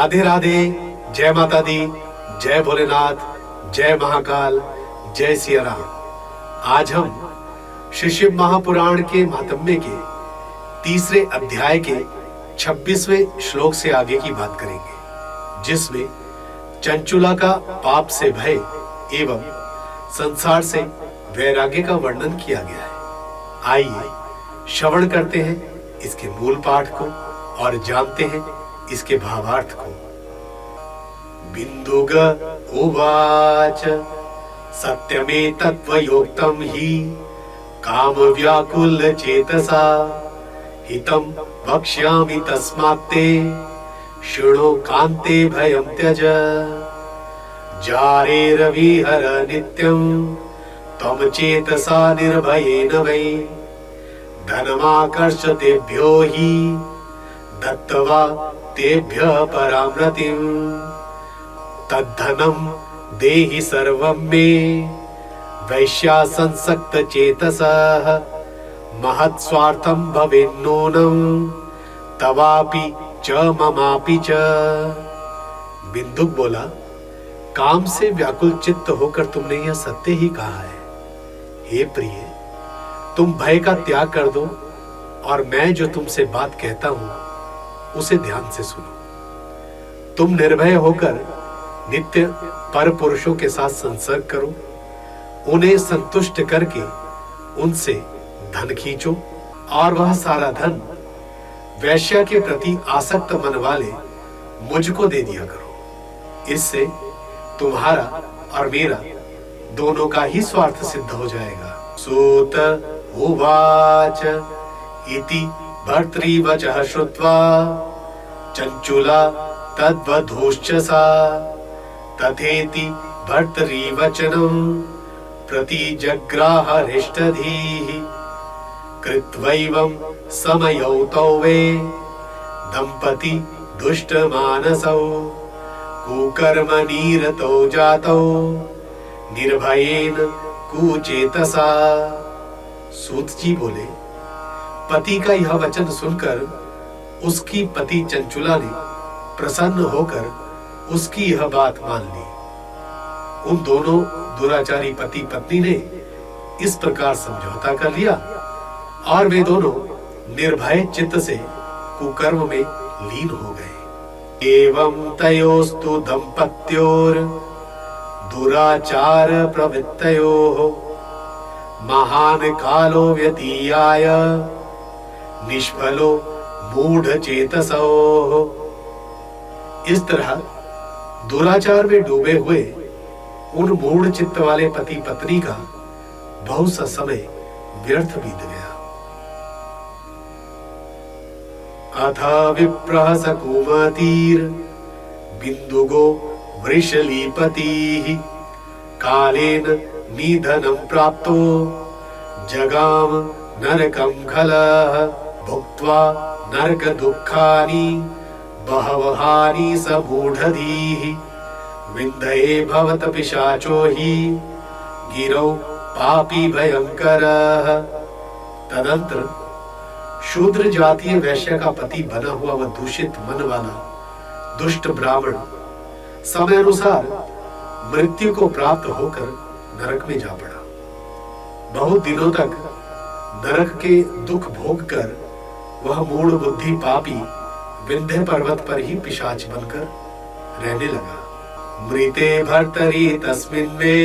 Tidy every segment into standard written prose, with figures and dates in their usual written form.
राधे राधे, जय माता दी, जय भोलेनाथ, जय महाकाल, जय सिया राम। आज हम श्री शिव महापुराण के महात्म्य के तीसरे अध्याय के 26वें श्लोक से आगे की बात करेंगे, जिसमें चंचुला का पाप से भय एवं संसार से वैराग्य का वर्णन किया गया है। आइए श्रवण करते हैं इसके मूल पाठ को और जानते हैं इसके भावार्थ को। बिंदुग उवाच सत्यमेतत्त्वयोक्तं हि काम व्याकुल चेतसा हितं वक्ष्यामि तस्मात्ते शृणु कान्ते भयं त्यज। जारेरविहर नित्यं त्वं चेतसा निर्भयेन वै धनमाकर्षतेभ्यो हि दत्त्वा तेभ्यः परां रतिम्। तद्धनं देहि सर्वं मे वैश्यासंसक्तचेतसः महत्स्वार्थं भवेन्नूनं तवापि च ममापि च। बिंदुक बोला, काम से व्याकुल चित्त होकर तुमने यह सत्य ही कहा है। हे प्रिय, तुम भय का त्याग कर दो और मैं जो तुमसे बात कहता हूं उसे ध्यान से सुनो। तुम निर्भय होकर नित्य पर पुरुषों के साथ संसर्ग करो, उन्हें संतुष्ट करके उनसे धन खींचो और वह सारा धन वैश्या के प्रति आसक्त मन वाले मुझको दे दिया करो। इससे तुम्हारा और मेरा दोनों का ही स्वार्थ सिद्ध हो जाएगा। सूत उवाच इति भर्तृवचः श्रुत्वा चंचुला तद्वधूश्च सा तथेति भर्तृवचनं प्रतिजग्राह हृष्टधीः। कृत्वैवं समयौ तौ वै दंपति दुष्टमानसौ कुकर्मनिरतौ जातौ निर्भयेन कुचेतसा। सूत जी बोले, पति का यह वचन सुनकर उसकी पति चंचुला ने प्रसन्न होकर उसकी यह बात मान ली। उन दोनों दुराचारी पति पत्नी ने इस प्रकार समझौता कर लिया और वे दोनों निर्भय चित्त से कुकर्म में लीन हो गए। एवं तयोस्तु दंपत्योर दुराचार प्रवृत्तयोः महान कालो व्यतीयाय निष्फलो मूढ़ चेतसोः। इस तरह दुराचार में डूबे हुए उन मूढ़ चित्त वाले पति पत्नी का बहुत सा समय व्यर्थ बीत गया। अथ विप्रः सकुमतीर् बिन्दुगो वृषलीपतिः कालेन निधनं प्राप्तो जगाम नरकं खलः भुक्त्वा नरक दुःखानि बहवहानि समूढधीः विन्धये भवत पिशाचो हि गिरौ पापी भयंकरः। तदंतर शूद्र जातीय वैश्य का पति बना हुआ वह दूषित मन वाला दुष्ट ब्राह्मण समय अनुसार मृत्यु को प्राप्त होकर नरक में जा पड़ा। बहुत दिनों तक नरक के दुख भोग कर वह मूढ़ बुद्धि पापी विंध्य पर्वत पर ही पिशाच बनकर रहने लगा। मृते भर्तरि तस्मिन् मे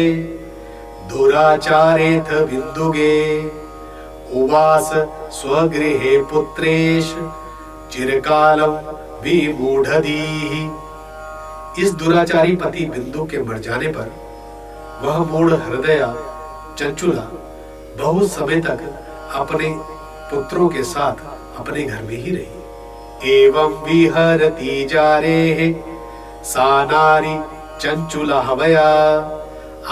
दुराचारेथ बिन्दुगे उवास स्वगृहे पुत्रेश चिरकालम विमूढ़धीः। इस दुराचारी पति बिंदु के मर जाने पर वह मूढ़ हृदया चंचुला बहुत समय तक अपने पुत्रों के साथ अपने घर में ही रही। एवं विहरति जारेः सा नारी चंचुला हवया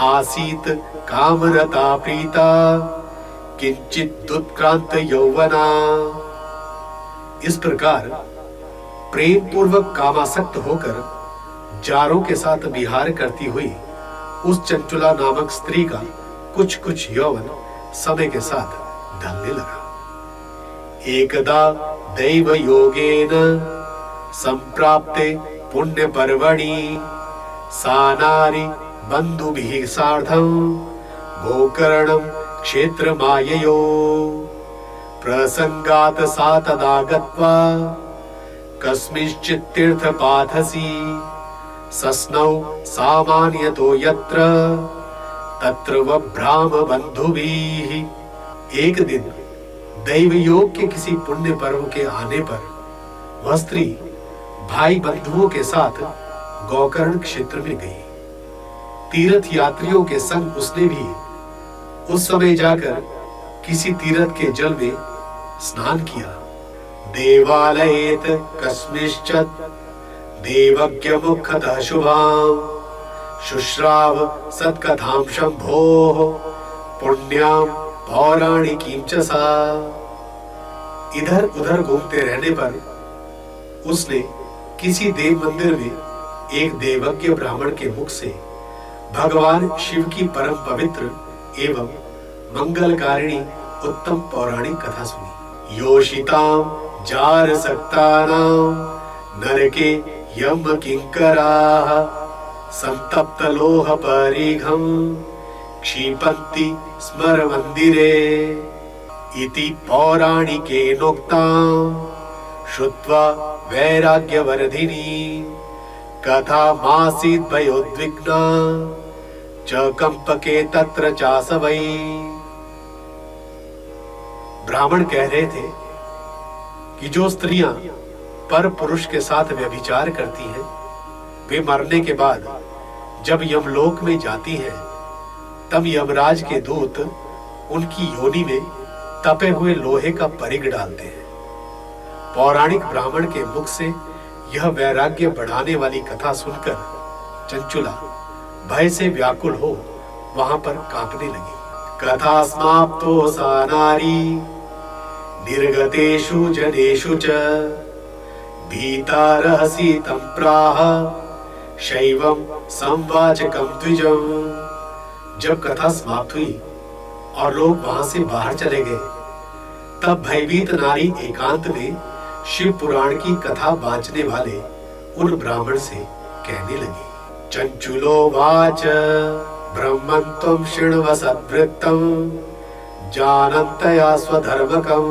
आसीत कामरता प्रीता किंचित दुत्क्रांत यौवना। इस प्रकार प्रेम पूर्वक कामासक्त होकर जारों के साथ विहार करती हुई उस चंचुला नामक स्त्री का कुछ कुछ यौवन समय के साथ ढलने लगा। एकदा दैव योगेन संप्राप्ते पुण्य पर्वणि सा नारी बन्धुभिः सार्धं गोकर्णं क्षेत्रमाययो प्रसंगात् सा तदा गत्वा कस्मिंश्चित् तीर्थपाथसि सस्नौ सामान्यतो यत्र तत्र वभ्राम बंधुभिः। एक दिन दैव योग के किसी पुण्य पर्व के आने पर वह स्त्री भाई बंधुओं के साथ गोकर्ण क्षेत्र में गई। तीर्थ यात्रियों के संग उसने भी उस समय जाकर किसी तीर्थ के जल में स्नान किया। देवालयेत कस्मिंश्चित् देवज्ञ मुखतः शुभां शुश्राव सत्कथां शंभोः पुण्यां पौराणिकीं च सा। इधर उधर घूमते रहने पर उसने किसी देव मंदिर में एक देवज्ञ ब्राह्मण के मुख से भगवान शिव की परम पवित्र एवं मंगलकारिणी उत्तम पौराणिक कथा सुनी। योषितां जार सक्तानां नरके यम किंकराः संतप्त लोह परिघं क्षिपन्ति स्मर मंदिरे इति पौराणिकेनोक्तां श्रुत्वा वैराग्यवर्धिनी कथा मासीत् भयोद्विग्ना च कंपके तत्र चासवै। ब्राह्मण कह रहे थे कि जो स्त्रियां पर पुरुष के साथ व्यभिचार करती हैं वे मरने के बाद जब यमलोक में जाती हैं तब यमराज के दूत उनकी योनि में तपे हुए लोहे का परिघ डालते हैं। पौराणिक ब्राह्मण के मुख से यह वैराग्य बढ़ाने वाली कथा सुनकर चंचुला भय से व्याकुल हो वहां पर कांपने लगी। कथा समाप्तो सा नारी निर्गतेषु जनेषु च भीता रहसि तं प्राह शैवं संवाचकं द्विजम्। जब कथा समाप्त हुई और लोग वहां से बाहर चले गए तब भयभीत नारी एकांत में शिव पुराण की कथा बांचने वाले उन ब्राह्मण से कहने लगी। चंचुलो वाच ब्रह्मन् त्वं शृण्व सद्वृत्तं जानन्तया स्वधर्मकं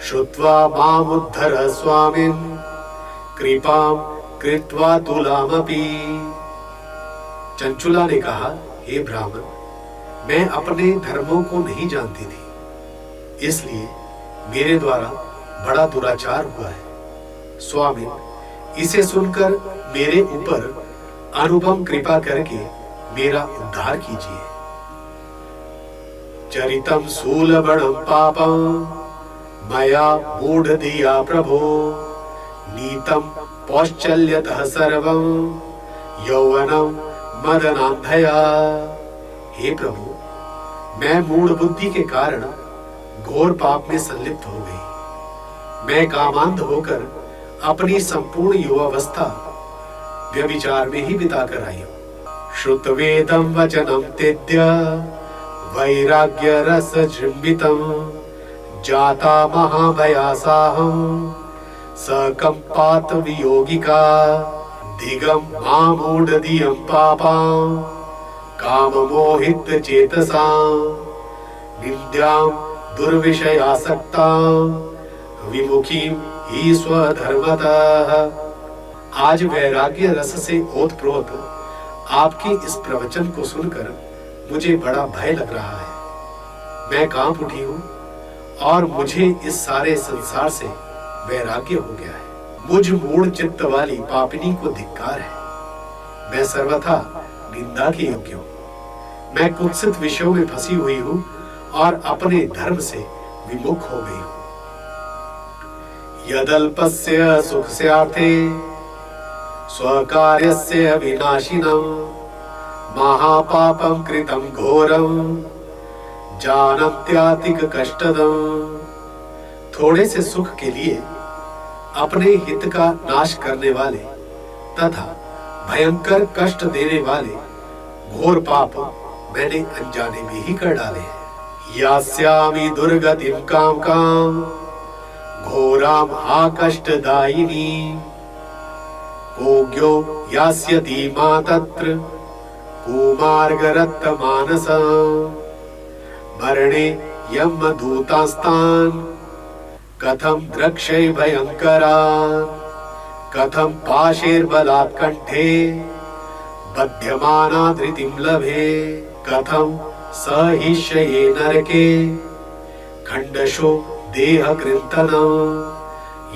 श्रुत्वा मामुद्धर स्वामिन् कृपां कृत्वा तुलामपि। चंचुला ने कहा, हे ब्राह्मण, मैं अपने धर्मों को नहीं जानती थी, इसलिए मेरे द्वारा बड़ा दुराचार हुआ है। स्वामी, इसे सुनकर मेरे ऊपर अनुपम कृपा करके मेरा उद्धार कीजिए। चरितम शूलबणं पापं मया मूढ़धिया प्रभो नीतं पौश्चल्यतः सर्वं यौवनं मदनांधया। हे प्रभु, मैं मूढ़ बुद्धि के कारण घोर पाप में संलिप्त हो गई। मैं कामांध होकर अपनी संपूर्ण युवावस्था व्यभिचार में ही बिताकर आई हूँ। श्रुतवेदं वचनं त्यज्य वैराग्य रस जृंभितं जाता महाभयासाहं सकंपात वियोगिका दिगम मामूढ़धियं पापां काम मोहित चेतसां निन्द्यां दुर्विषयासक्तां विमुखीं ही स्वधर्मतः। आज वैराग्य रस से ओतप्रोत आपके इस प्रवचन को सुनकर मुझे बड़ा भय लग रहा है। मैं कांप उठी हूँ और मुझे इस सारे संसार से वैराग्य हो गया है। मुझ मूढ़ चित्त वाली पापिनी को धिक्कार है। मैं सर्वथा निंदा के योग्य हूँ। मैं कुत्सित विषयों में फंसी हुई हूँ और अपने धर्म से विमुख हो गई हूँ। यदल्पस्य सुखस्यार्थे स्वकार्यस्य विनाशिनं महापापं कृतं घोरं जानत्यातिक कष्टदं। थोड़े से सुख के लिए अपने हित का नाश करने वाले तथा भयंकर कष्ट देने वाले घोर पाप मैंने अनजाने में ही कर डाले हैं। यास्यामि दुर्गतिं काम काम घोराम हा कष्टदायिनी। कोऽज्ञो यास्यति मा तत्र कुमार्गरक्तमानसम् मरणे यमदूतास्तान् कथं द्रक्ष्यै भयङ्करान् कथं पाशैर्बलात् कण्ठे बध्यमाना धृतिं लभे कथं सहिष्ये नरके खण्डशो देहकृन्तनं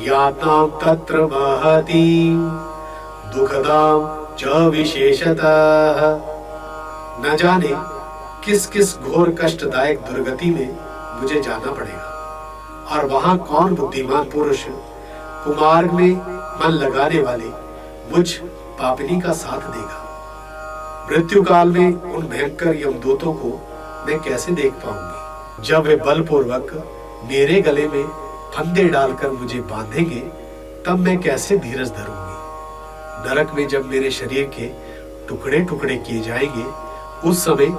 यातनां तत्र महतीं दुःखदां च विशेषतः। न जाने किस किस घोर कष्टदायक दुर्गति में मुझे जाना पड़ेगा और वहां कौन बुद्धिमान पुरुष कुमार्ग में मन लगाने वाले मुझ पापिनी का साथ देगा। मृत्यु काल में उन भयंकर यमदूतों को मैं कैसे देख पाऊंगी जब वे बलपूर्वक मेरे गले में फंदे डालकर मुझे बांधेंगे, तब मैं कैसे धीरज धरूंगी। नरक में जब मेरे शरीर के टुकड़े टुकड़े किए जाएंगे, उस समय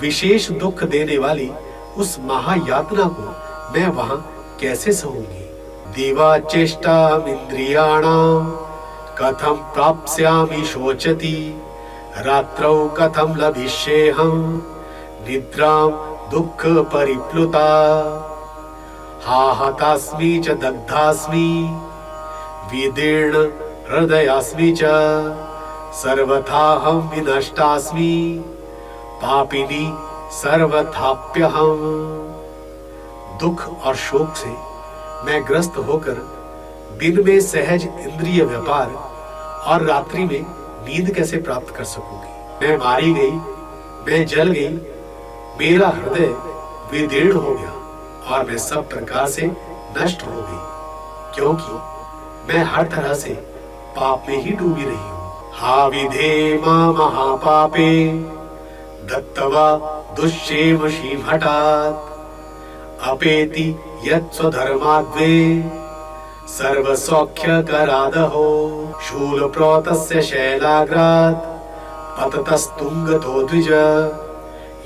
विशेष दुख देने वाली उस महायातना को मैं वहां कैसे सहूंगी। देवा चेष्टाम इंद्रियाणाम कथम प्राप्स्यामि शोचति रात्रौ कथम लभिष्येऽहं निद्रां दुःख परिप्लुता हाहतास्मि च दग्धास्मि विदीर्ण हृदयास्मि च सर्वथाहं विनष्टास्मि पापिनी सर्वथाप्यहम्। दुख और शोक से मैं ग्रस्त होकर दिन में सहज इंद्रिय व्यापार और रात्रि में नींद कैसे प्राप्त कर सकूंगी। मैं मारी गई, मैं जल गई, मेरा हृदय विदीर्ण हो गया और मैं सब प्रकार से नष्ट हो गई, क्योंकि मैं हर तरह से पाप में ही डूबी रही हूँ। हा विधे मां महापापे दत्तवा दुष्येम शीमहटात् अपेति यत् स्वधर्माद्वे सर्वसौख्यकरादहो शूलप्रोतस्य शैलाग्रात् पततस्तुङ्गतो द्विज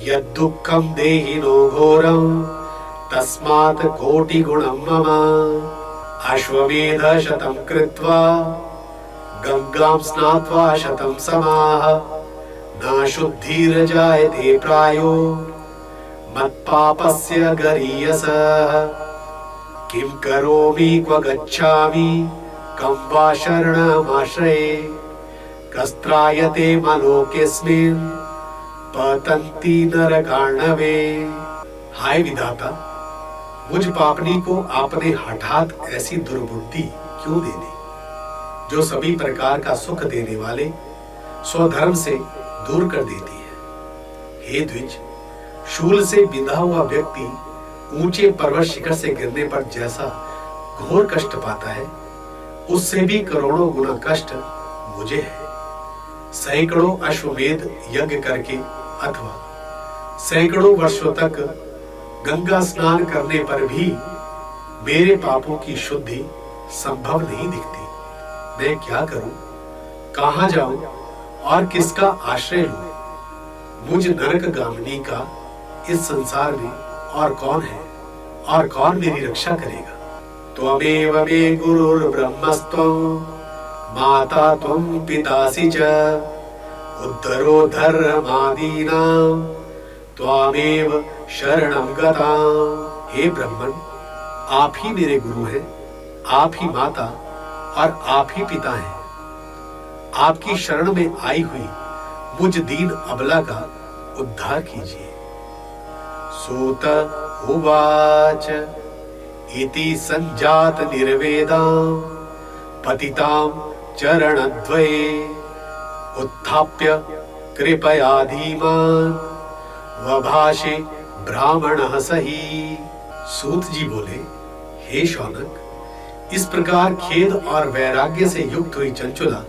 यद्दुःखं देहिनो घोरं तस्मात् कोटिगुणं मम अश्वमेधशतं कृत्वा गङ्गां स्नात्वा शतं समाः न शुद्धिर्जायते प्रायो मत्पापस्य गरीयसः। किं करोमि क्व गच्छामि कं वा शरणमाश्रये कस्त्रायते मलोकेऽस्मिन् पतन्ति नरकार्णवे। हाय विधाता, मुझ पापनी को आपने हठात ऐसी दुर्बुद्धि क्यों दे दी जो सभी प्रकार का सुख देने वाले स्वधर्म से दूर कर देती है। हे द्विज, शूल से बिंधा हुआ व्यक्ति ऊंचे पर्वत शिखर से गिरने पर जैसा घोर कष्ट पाता है, उससे भी करोड़ों गुना कष्ट मुझे है। सैकड़ों अश्वमेध यज्ञ करके अथवा सैकड़ों वर्षों तक गंगा स्नान करने पर भी मेरे पापों की शुद्धि संभव नहीं दिखती। मैं क्या करूं, कहां जाऊं और किसका आश्रय लूं। मुझ नरक गामिनी का इस संसार में और कौन है और कौन मेरी रक्षा करेगा। त्वमेव मे गुरुर्ब्रह्मस्त्वं माता त्वं पितासि च उद्धरो धर्मादीनां त्वामेव शरणं गतां। हे ब्रह्मन, आप ही मेरे गुरु हैं, आप ही माता और आप ही पिता हैं। आपकी शरण में आई हुई मुझ दीन अबला का उद्धार कीजिए। सूत उवाच इति संजात निर्वेदां पतितां चरणद्वये उत्थाप्य कृपया धीमान् वभाषे ब्राह्मणः सही। सूत जी बोले, हे शौनक, इस प्रकार खेद और वैराग्य से युक्त हुई चंचुला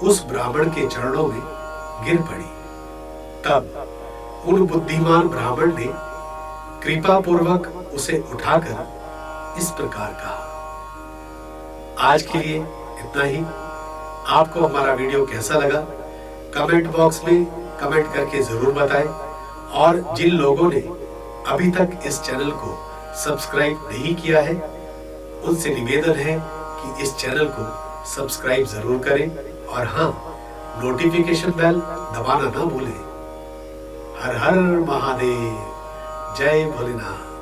उस ब्राह्मण के चरणों में गिर पड़ी। तब उन बुद्धिमान ब्राह्मण ने कृपा पूर्वक उसे उठाकर इस प्रकार कहा। आज के लिए इतना ही। आपको हमारा वीडियो कैसा लगा कमेंट बॉक्स में कमेंट करके जरूर बताएं, और जिन लोगों ने अभी तक इस चैनल को सब्सक्राइब नहीं किया है, उनसे निवेदन है कि इस चैनल को सब्सक्राइब जरूर करें और हाँ, नोटिफिकेशन बेल दबाना ना भूलें। हर हर महादेव, जय भोलेनाथ।